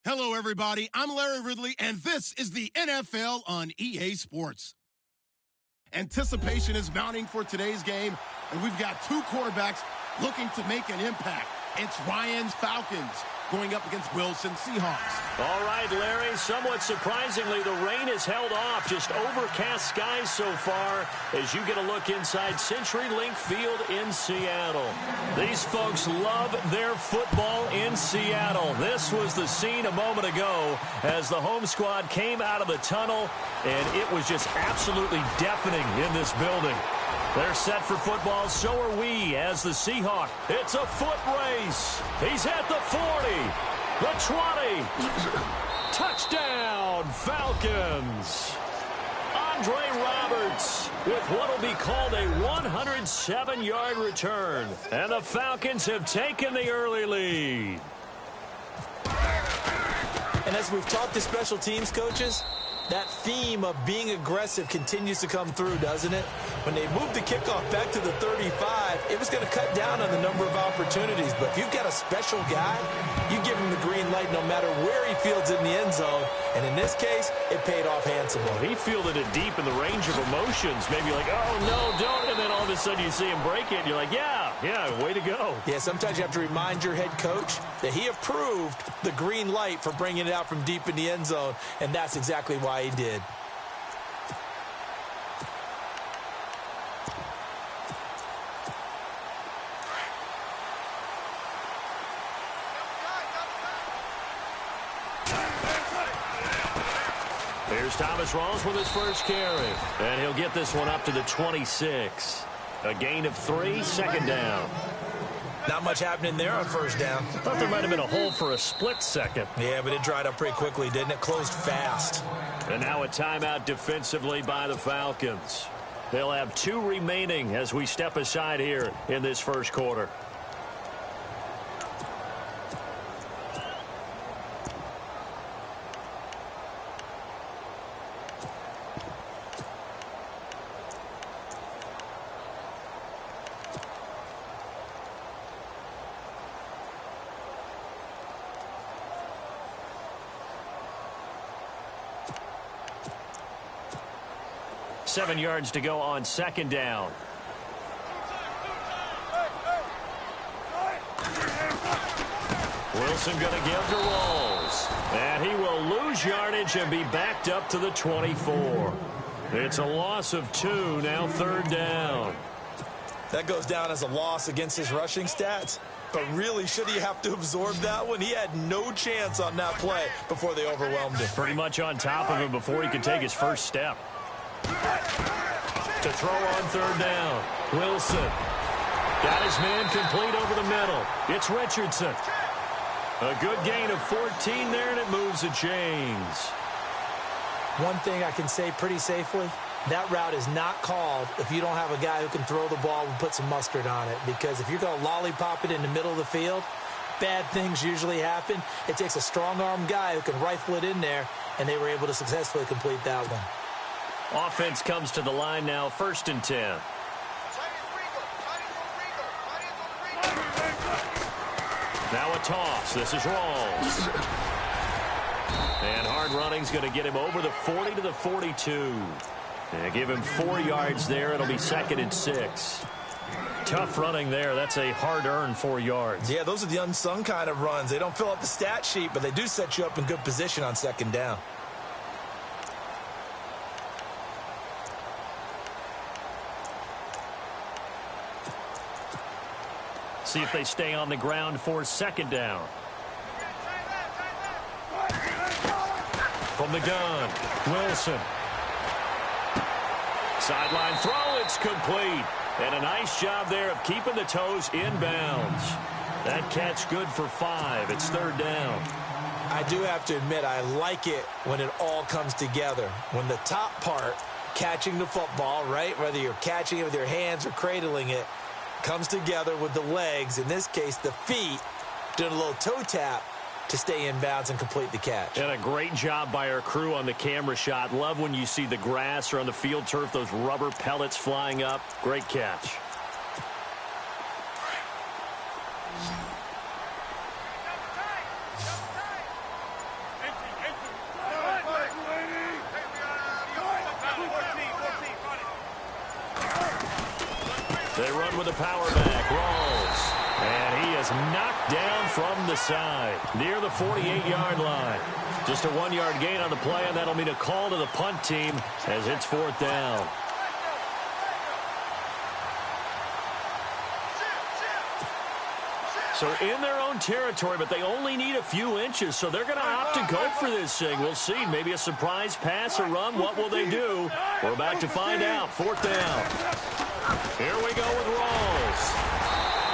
Hello, everybody. I'm Larry Ridley, and this is the NFL on EA Sports. Anticipation is mounting for today's game, and we've got two quarterbacks looking to make an impact. It's Ryan's Falcons going up against Wilson's Seahawks. All right, Larry, somewhat surprisingly, the rain is held off. Just overcast skies so far as you get a look inside CenturyLink Field in Seattle. These folks love their football in Seattle. This was the scene a moment ago as the home squad came out of the tunnel, and it was just absolutely deafening in this building. They're set for football, so are we as the Seahawks. It's a foot race. He's at the 40, the 20. Touchdown, Falcons. Andre Roberts with what will be called a 107-yard return. And the Falcons have taken the early lead. And as we've talked to special teams coaches, that theme of being aggressive continues to come through, doesn't it? When they moved the kickoff back to the 35, it was going to cut down on the number of opportunities. But if you've got a special guy, you give him the green light no matter where he fields in the end zone. And in this case, it paid off handsomely. Well, he fielded it deep in the range of emotions. Maybe like, oh, no, don't. And then all of a sudden you see him break it, and you're like, yeah, way to go. Yeah, sometimes you have to remind your head coach that he approved the green light for bringing it out from deep in the end zone. And that's exactly why he did. Here's Thomas Rawls with his first carry. And he'll get this one up to the 26. A gain of 3, second down. Not much happening there on first down. Thought there might have been a hole for a split second. Yeah, but it dried up pretty quickly, didn't it? Closed fast. And now a timeout defensively by the Falcons. They'll have 2 remaining as we step aside here in this first quarter. Seven yards to go on second down. Wilson going to give to Rawls. And he will lose yardage and be backed up to the 24. It's a loss of 2, now third down. That goes down as a loss against his rushing stats. But really, should he have to absorb that one? He had no chance on that play before they overwhelmed him. Pretty much on top of him before he could take his first step. To throw on third down. Wilson. Got his man complete over the middle. It's Richardson. A good gain of 14 there, and it moves the chains. One thing I can say pretty safely, that route is not called if you don't have a guy who can throw the ball and put some mustard on it. Because if you're going to lollipop it in the middle of the field, bad things usually happen. It takes a strong-arm guy who can rifle it in there, and they were able to successfully complete that one. Offense comes to the line now, 1st and 10. Now a toss. This is Rawls. And hard running's going to get him over the 40 to the 42. And give him 4 yards there. It'll be 2nd and 6. Tough running there. That's a hard-earned 4 yards. Yeah, those are the unsung kind of runs. They don't fill up the stat sheet, but they do set you up in good position on second down. See if they stay on the ground for second down. From the gun, Wilson. Sideline throw, it's complete. And a nice job there of keeping the toes inbounds. That catch good for 5. It's third down. I do have to admit, I like it when it all comes together. When the top part, catching the football, right, whether you're catching it with your hands or cradling it, comes together with the legs, in this case the feet, doing a little toe tap to stay in bounds and complete the catch. And a great job by our crew on the camera shot. Love when you see the grass or on the field turf, those rubber pellets flying up. Great catch. They run with a power back. Rawls. And he is knocked down from the side near the 48-yard line. Just a 1-yard gain on the play, and that'll mean a call to the punt team as it's 4th down. So in their own territory, but they only need a few inches, so they're going to opt to go for this thing. We'll see. Maybe a surprise pass or run. What will they do? We're about to find out. 4th down. Here we go with Rawls.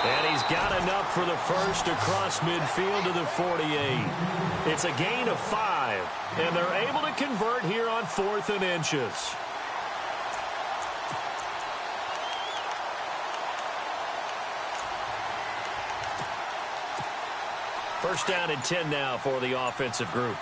And he's got enough for the first across midfield to the 48. It's a gain of 5, and they're able to convert here on 4th and inches. First down and 10 now for the offensive group.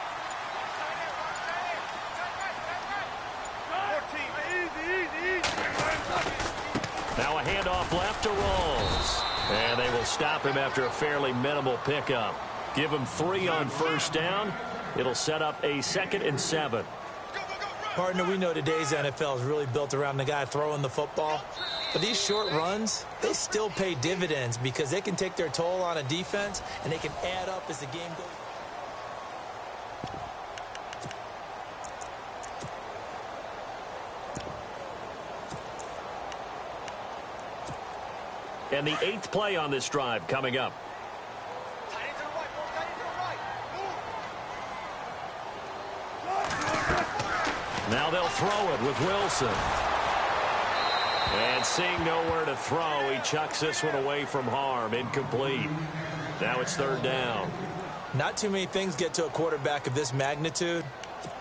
Now a handoff left to Rawls. And they will stop him after a fairly minimal pickup. Give him 3 on first down. It'll set up a 2nd and 7. Partner, we know today's NFL is really built around the guy throwing the football. But these short runs, they still pay dividends because they can take their toll on a defense and they can add up as the game goes. And the 8th play on this drive coming up. Now they'll throw it with Wilson. And seeing nowhere to throw, he chucks this one away from harm. Incomplete. Now it's 3rd down. Not too many things get to a quarterback of this magnitude,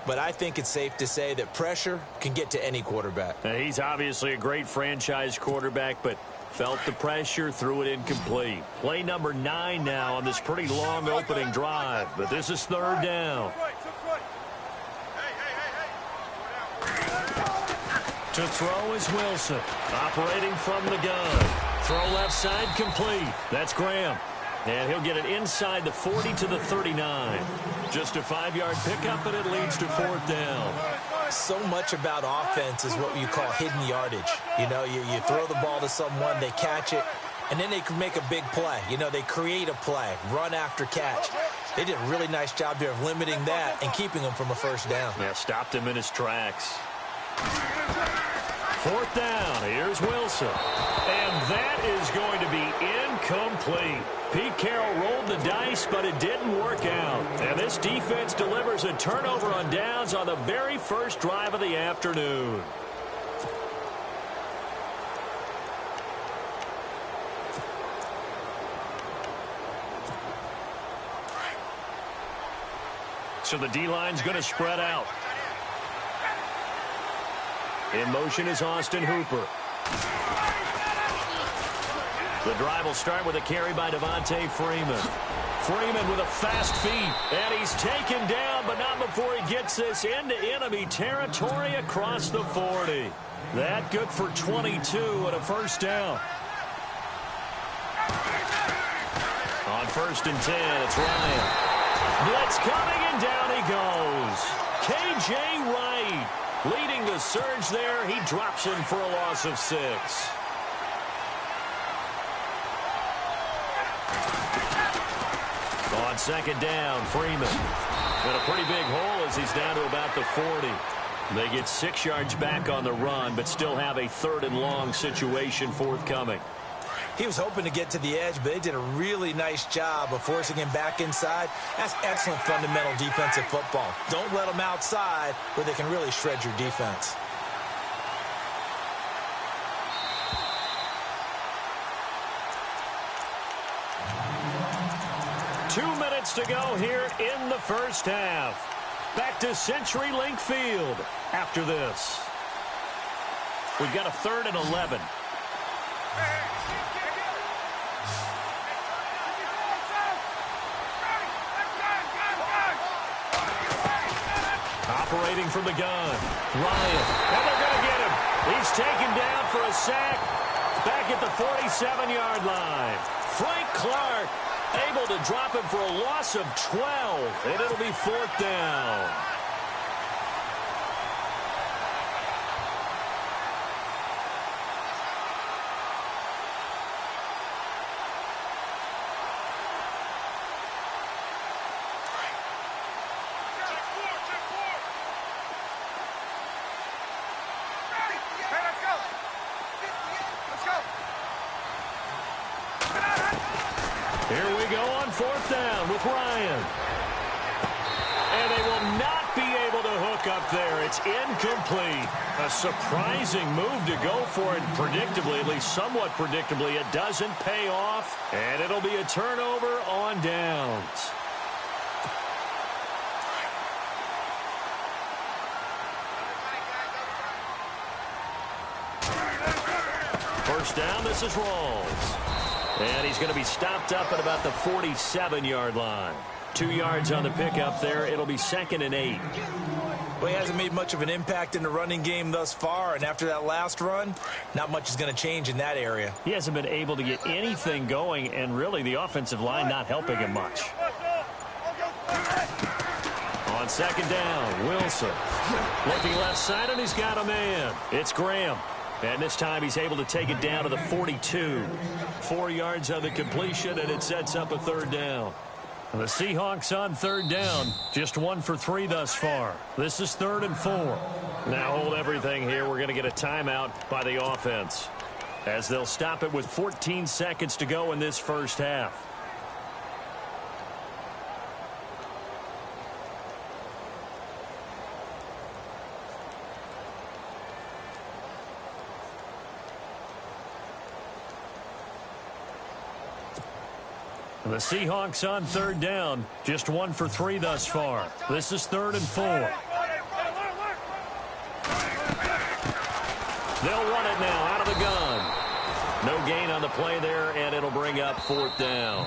but I think it's safe to say that pressure can get to any quarterback. Now, he's obviously a great franchise quarterback, but felt the pressure, threw it incomplete. Play number 9 now on this pretty long opening drive, but this is 3rd down. To throw is Wilson, operating from the gun. Throw left side complete. That's Graham. And he'll get it inside the 40 to the 39. Just a 5-yard pickup, and it leads to 4th down. So much about offense is what you call hidden yardage. You know, you throw the ball to someone, they catch it, and then they can make a big play. You know, they create a play, run after catch. They did a really nice job here of limiting that and keeping him from a first down. Yeah, stopped him in his tracks. 4th down. Here's Wilson. And that is going to be incomplete. Pete Carroll rolled the dice, but it didn't work out. And this defense delivers a turnover on downs on the very first drive of the afternoon. So the D-line's going to spread out. In motion is Austin Hooper. The drive will start with a carry by Devontae Freeman. Freeman with a fast feet, and he's taken down, but not before he gets this into enemy territory across the 40. That good for 22 and a first down. On 1st and 10, it's Ryan. Blitz coming, and down he goes. K.J. Wright leading the surge there. He drops him for a loss of 6. On 2nd down, Freeman. In a pretty big hole as he's down to about the 40. They get 6 yards back on the run, but still have a 3rd and long situation forthcoming. He was hoping to get to the edge, but they did a really nice job of forcing him back inside. That's excellent fundamental defensive football. Don't let them outside where they can really shred your defense. Two minutes to go here in the first half. Back to CenturyLink Field after this. We've got a 3rd and 11. Operating from the gun. Ryan. And they're going to get him. He's taken down for a sack. Back at the 47-yard line. Frank Clark able to drop him for a loss of 12. And it'll be 4th down. Here we go on 4th down with Ryan. And they will not be able to hook up there. It's incomplete. A surprising move to go for it predictably, at least somewhat predictably. It doesn't pay off, and it'll be a turnover on downs. First down, this is Rawls. And he's going to be stopped up at about the 47-yard line. 2 yards on the pickup there. It'll be 2nd and 8. Well, he hasn't made much of an impact in the running game thus far, and after that last run, not much is going to change in that area. He hasn't been able to get anything going, and really the offensive line not helping him much. On 2nd down, Wilson. Looking left side, and he's got a man. It's Graham. And this time he's able to take it down to the 42. 4 yards on the completion, and it sets up a 3rd down. The Seahawks on 3rd down, just 1 for 3 thus far. This is 3rd and 4. Now hold everything here. We're going to get a timeout by the offense, as they'll stop it with 14 seconds to go in this first half. The Seahawks on 3rd down, just 1 for 3 thus far. This is 3rd and 4. They'll run it now out of the gun. No gain on the play there, and it'll bring up 4th down.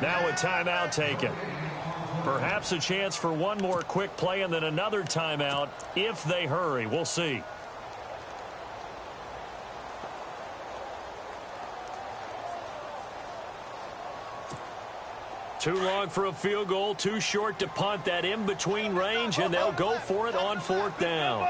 Now a timeout taken. Perhaps a chance for one more quick play and then another timeout if they hurry. We'll see. Too long for a field goal, too short to punt. That in-between range, and they'll go for it on 4th down.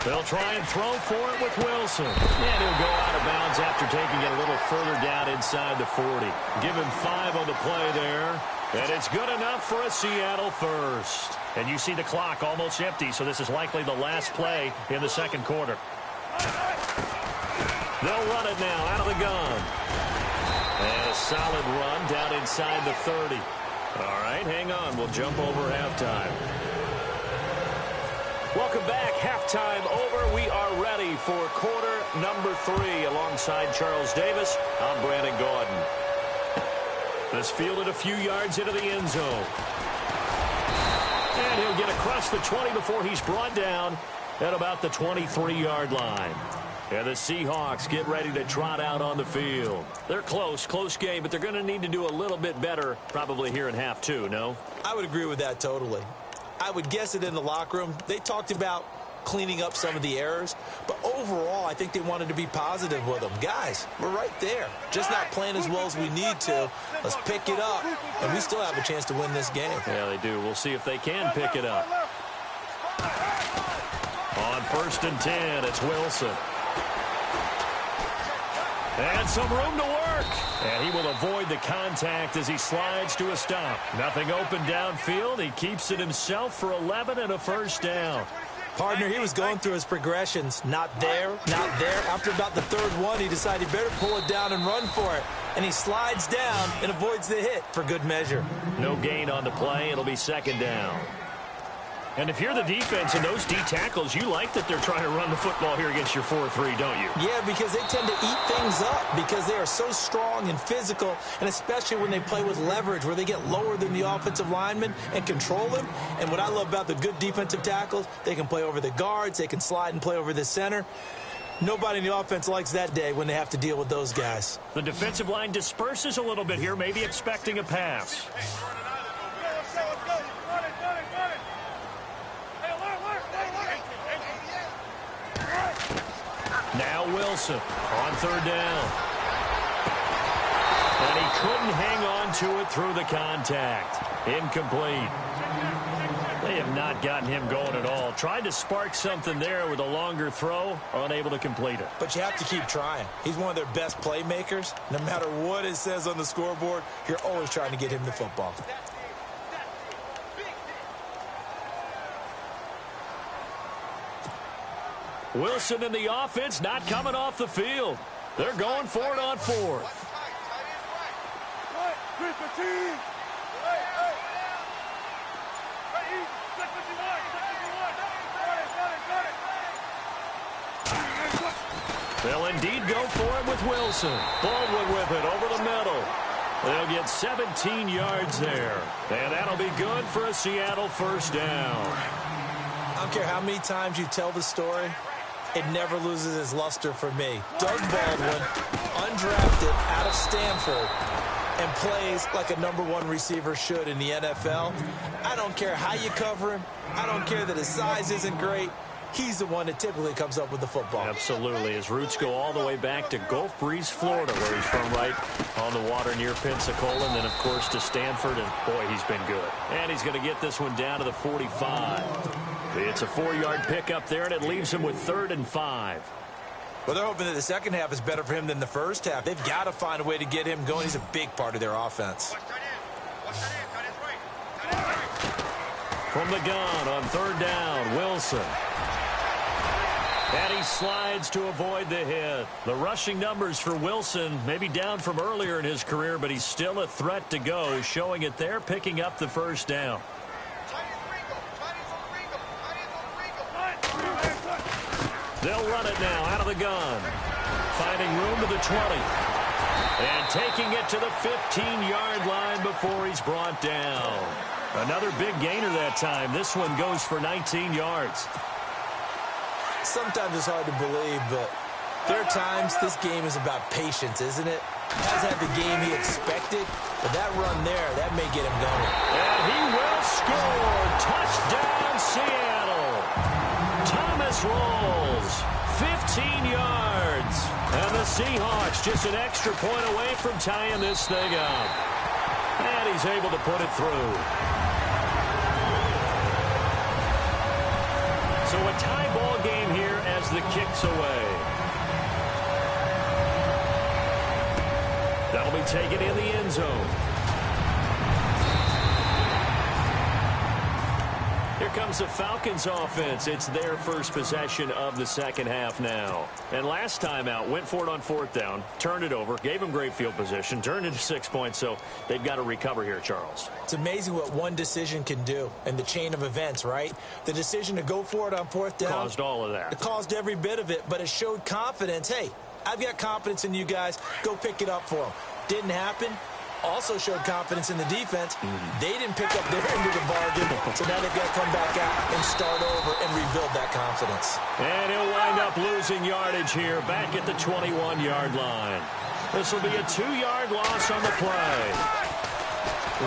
They'll try and throw for it with Wilson. And he'll go out of bounds after taking it a little further down inside the 40. Give him 5 on the play there. And it's good enough for a Seattle first. And you see the clock almost empty, so this is likely the last play in the 2nd quarter. They'll run it now out of the gun. And a solid run down inside the 30. All right, hang on. We'll jump over halftime. Welcome back. Halftime over. We are ready for quarter number 3. Alongside Charles Davis, I'm Brandon Gaudin. This fielded a few yards into the end zone. And he'll get across the 20 before he's brought down at about the 23-yard line. And the Seahawks get ready to trot out on the field. They're close game, but they're going to need to do a little bit better probably here in half 2, no? I would agree with that totally. I would guess it in the locker room. They talked about cleaning up some of the errors, but overall I think they wanted to be positive with them. Guys, we're right there. Just not playing as well as we need to. Let's pick it up, and we still have a chance to win this game. Yeah, they do. We'll see if they can pick it up. On 1st and 10, it's Wilson. And some room to work. And he will avoid the contact as he slides to a stop. Nothing open downfield. He keeps it himself for 11 and a 1st down. Partner, he was going through his progressions. Not there, not there. After about the 3rd one, he decided he better pull it down and run for it. And he slides down and avoids the hit for good measure. No gain on the play. It'll be 2nd down. And if you're the defense and those D tackles, you like that they're trying to run the football here against your 4-3, don't you? Yeah, because they tend to eat things up because they are so strong and physical, and especially when they play with leverage where they get lower than the offensive linemen and control them. And what I love about the good defensive tackles, they can play over the guards, they can slide and play over the center. Nobody in the offense likes that day when they have to deal with those guys. The defensive line disperses a little bit here, maybe expecting a pass. Now Wilson on 3rd down. And he couldn't hang on to it through the contact. Incomplete. They have not gotten him going at all. Tried to spark something there with a longer throw, unable to complete it. But you have to keep trying. He's one of their best playmakers. No matter what it says on the scoreboard, you're always trying to get him the football. Wilson and the offense not coming off the field. They're going for it on fourth. They'll indeed go for it with Wilson. Baldwin with it over the middle. They'll get 17 yards there. And that'll be good for a Seattle first down. I don't care how many times you tell the story, it never loses its luster for me. Doug Baldwin, undrafted out of Stanford, and plays like a #1 receiver should in the NFL. I don't care how you cover him. I don't care that his size isn't great. He's the one that typically comes up with the football. Absolutely. His roots go all the way back to Gulf Breeze, Florida, where he's from, right on the water near Pensacola. And then, of course, to Stanford. And, boy, he's been good. And he's going to get this one down to the 45. It's a 4-yard pickup there, and it leaves him with 3rd and 5. Well, they're hoping that the second half is better for him than the first half. They've got to find a way to get him going. He's a big part of their offense. From the gun on 3rd down, Wilson. And he slides to avoid the hit. The rushing numbers for Wilson maybe down from earlier in his career, but he's still a threat to go, showing it there, picking up the first down. They'll run it now out of the gun. Finding room to the 20. And taking it to the 15-yard line before he's brought down. Another big gainer that time. This one goes for 19 yards. Sometimes it's hard to believe, but there are times this game is about patience, isn't it? Hasn't had the game he expected, but that run there, that may get him going. And he will score. Touchdown, Seattle. Thomas rolls 15 yards. And the Seahawks just an extra point away from tying this thing up. And he's able to put it through. So a tie ball game here as the kick's away. That'll be taken in the end zone. Here comes the Falcons offense. It's their first possession of the second half now. And last time out, went for it on 4th down, turned it over, gave them great field position, turned into 6 points, so they've got to recover here, Charles. It's amazing what one decision can do in the chain of events, right? The decision to go for it on 4th down. Caused all of that. It caused every bit of it, but it showed confidence. Hey, I've got confidence in you guys. Go pick it up for them. Didn't happen. Also showed confidence in the defense. They didn't pick up their end of the bargain, so now they've got to come back out and start over and rebuild that confidence. And he'll wind up losing yardage here back at the 21-yard line. This will be a 2-yard loss on the play.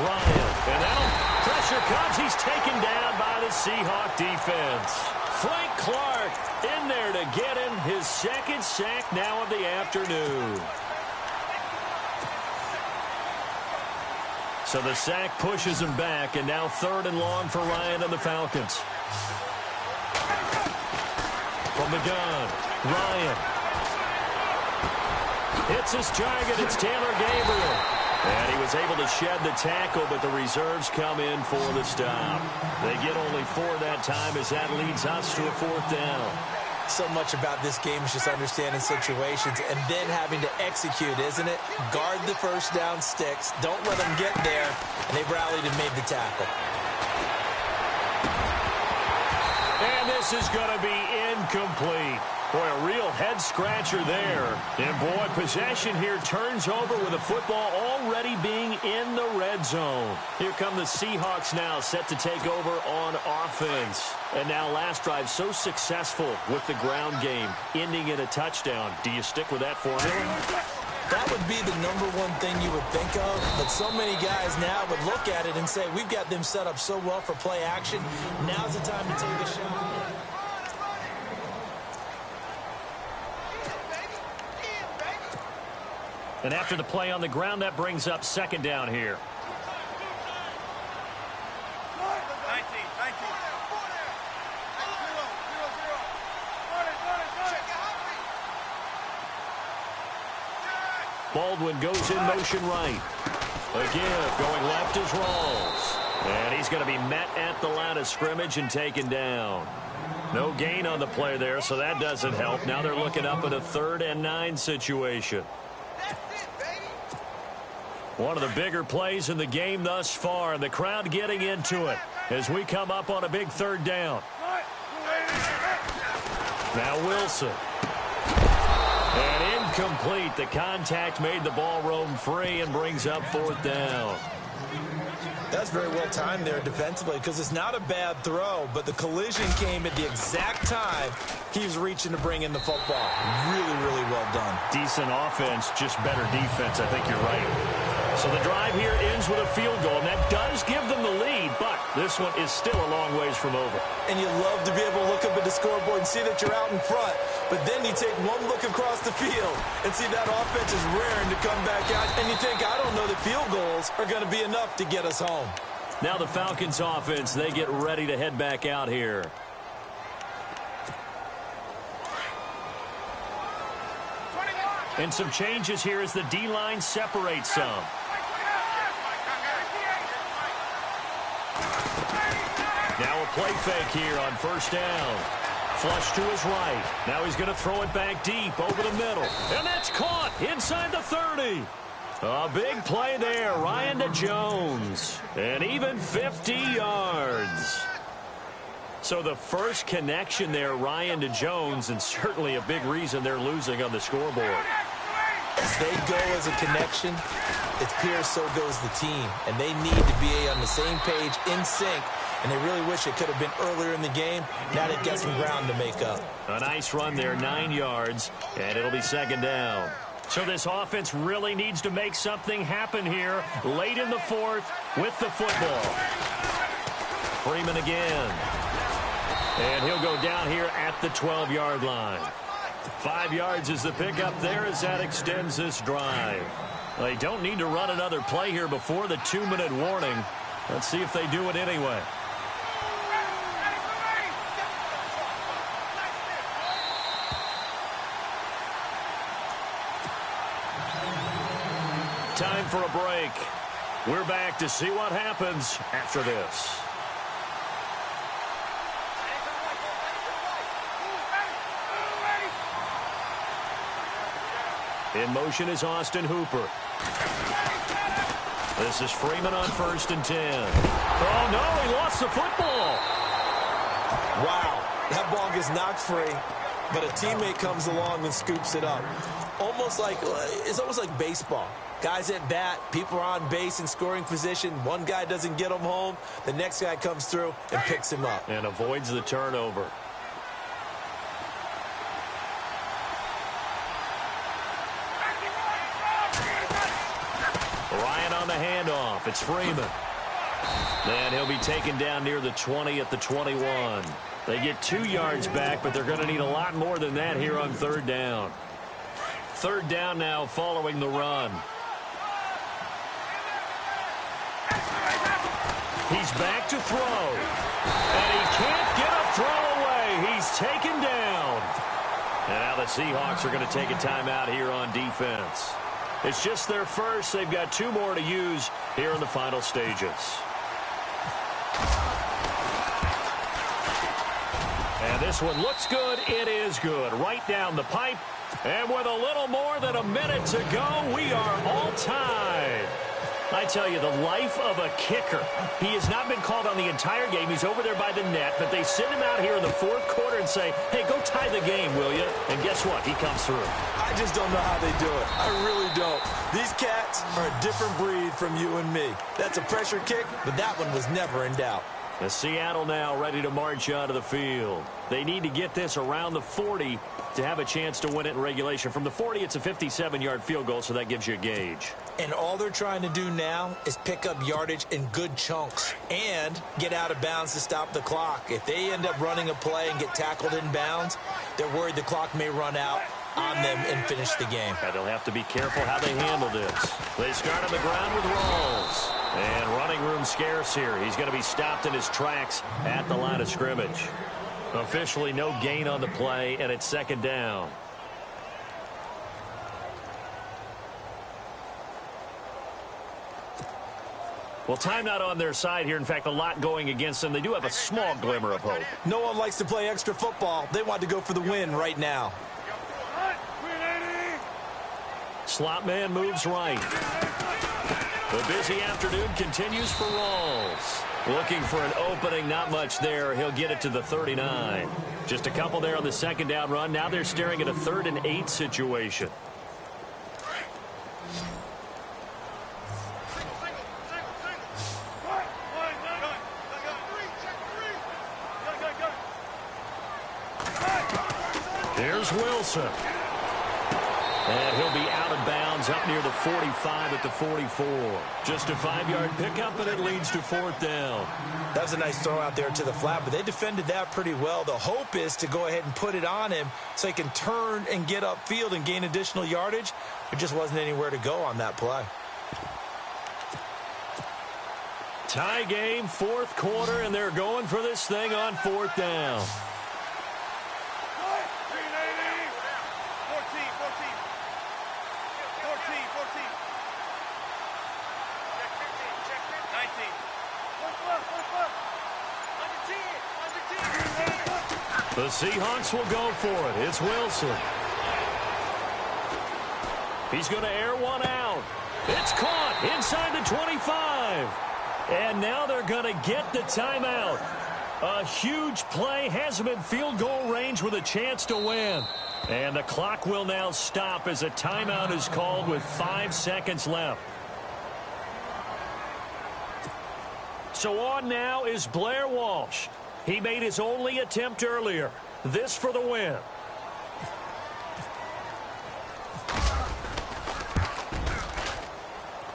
Ryan, and now pressure comes. He's taken down by the Seahawk defense. Frank Clark in there to get him his second sack now of the afternoon. So the sack pushes him back, and now 3rd and long for Ryan and the Falcons. From the gun, Ryan. Hits his target. It's Taylor Gabriel. And he was able to shed the tackle, but the reserves come in for the stop. They get only 4 that time as that leads us to a 4th down. So much about this game is just understanding situations and then having to execute, isn't it? Guard the first down sticks. Don't let them get there. And they've rallied and made the tackle. And this is going to be incomplete. Boy, a real head-scratcher there. And, boy, possession here turns over with the football already being in the red zone. Here come the Seahawks now set to take over on offense. And now last drive so successful with the ground game, ending in a touchdown. Do you stick with that formula? That would be the #1 thing you would think of, but so many guys now would look at it and say, we've got them set up so well for play action. Now's the time to take a shot. And after the play on the ground, that brings up 2nd down here. Baldwin goes in motion right. Again, going left is Rawls. And he's going to be met at the line of scrimmage and taken down. No gain on the play there, so that doesn't help. Now they're looking up at a 3rd and 9 situation. One of the bigger plays in the game thus far, and the crowd getting into it as we come up on a big 3rd down. Now Wilson. And incomplete. The contact made the ball roam free and brings up 4th down. That's very well timed there defensively because it's not a bad throw, but the collision came at the exact time he was reaching to bring in the football. Really, really well done. Decent offense, just better defense. I think you're right. So the drive here ends with a field goal, and that does give them the lead, but this one is still a long ways from over. And you love to be able to look up at the scoreboard and see that you're out in front, but then you take one look across the field and see that offense is raring to come back out, and you think, I don't know that field goals are going to be enough to get us home. Now the Falcons offense, they get ready to head back out here. And some changes here as the D-line separates some. Now a play fake here on 1st down. Flush to his right. Now he's going to throw it back deep over the middle. And that's caught inside the 30. A big play there. Ryan to Jones. And even 50 yards. So the first connection there, Ryan to Jones, and certainly a big reason they're losing on the scoreboard. As they go as a connection, it's Pierce, so goes the team. And they need to be on the same page, in sync. And they really wish it could have been earlier in the game. Now they get some ground to make up. A nice run there, 9 yards, and it'll be 2nd down. So this offense really needs to make something happen here late in the 4th with the football. Freeman again. And he'll go down here at the 12-yard line. 5 yards is the pickup there as that extends this drive. They don't need to run another play here before the 2-minute warning. Let's see if they do it anyway. Time for a break. We're back to see what happens after this. In motion is Austin Hooper. This is Freeman on 1st and 10. Oh, no, he lost the football. Wow, that ball gets knocked free, but a teammate comes along and scoops it up. It's almost like baseball. Guys at bat, people are on base in scoring position. One guy doesn't get him home. The next guy comes through and picks him up. And avoids the turnover. Ryan on the handoff. It's Freeman. And he'll be taken down near the 20 at the 21. They get 2 yards back, but they're going to need a lot more than that here on 3rd down. 3rd down now following the run. He's back to throw. And he can't get a throw away. He's taken down. And now the Seahawks are going to take a timeout here on defense. It's just their first. They've got 2 more to use here in the final stages. And this one looks good. It is good. Right down the pipe. And with a little more than a minute to go, we are all tied. I tell you, the life of a kicker. He has not been called on the entire game. He's over there by the net, but they send him out here in the 4th quarter and say, hey, go tie the game, will you? And guess what? He comes through. I just don't know how they do it. I really don't. These cats are a different breed from you and me. That's a pressure kick, but that one was never in doubt. The Seattle now ready to march out of the field. They need to get this around the 40 to have a chance to win it in regulation. From the 40, it's a 57-yard field goal, so that gives you a gauge. And all they're trying to do now is pick up yardage in good chunks and get out of bounds to stop the clock. If they end up running a play and get tackled in bounds, they're worried the clock may run out on them and finish the game. And they'll have to be careful how they handle this. They start on the ground with Rawls. And running room scarce here. He's going to be stopped in his tracks at the line of scrimmage. Officially no gain on the play, and it's 2nd down. Well, time not on their side here. In fact, a lot going against them. They do have a small glimmer of hope. No one likes to play extra football. They want to go for the win right now. Slot man moves right. The busy afternoon continues for Rawls. Looking for an opening, not much there. He'll get it to the 39. Just a couple there on the second down run. Now they're staring at a 3rd and 8 situation. Here's Wilson. And he'll be out of bounds up near the 45 at the 44. Just a 5-yard pickup, and it leads to 4th down. That was a nice throw out there to the flat, but they defended that pretty well. The hope is to go ahead and put it on him so he can turn and get upfield and gain additional yardage. There just wasn't anywhere to go on that play. Tie game, 4th quarter, and they're going for this thing on 4th down. The Seahawks will go for it. It's Wilson. He's going to air one out. It's caught inside the 25. And now they're going to get the timeout. A huge play has him in field goal range with a chance to win. And the clock will now stop as a timeout is called with 5 seconds left. So on now is Blair Walsh. He made his only attempt earlier. This for the win.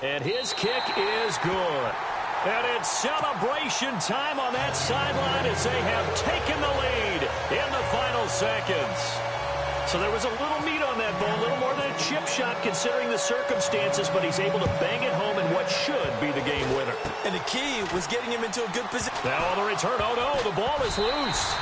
And his kick is good. And it's celebration time on that sideline as they have taken the lead in the final seconds. So there was a little meat on that ball, a little more than a chip shot considering the circumstances, but he's able to bang it home in what should be the game winner. And the key was getting him into a good position. Now on the return, oh no, the ball is loose.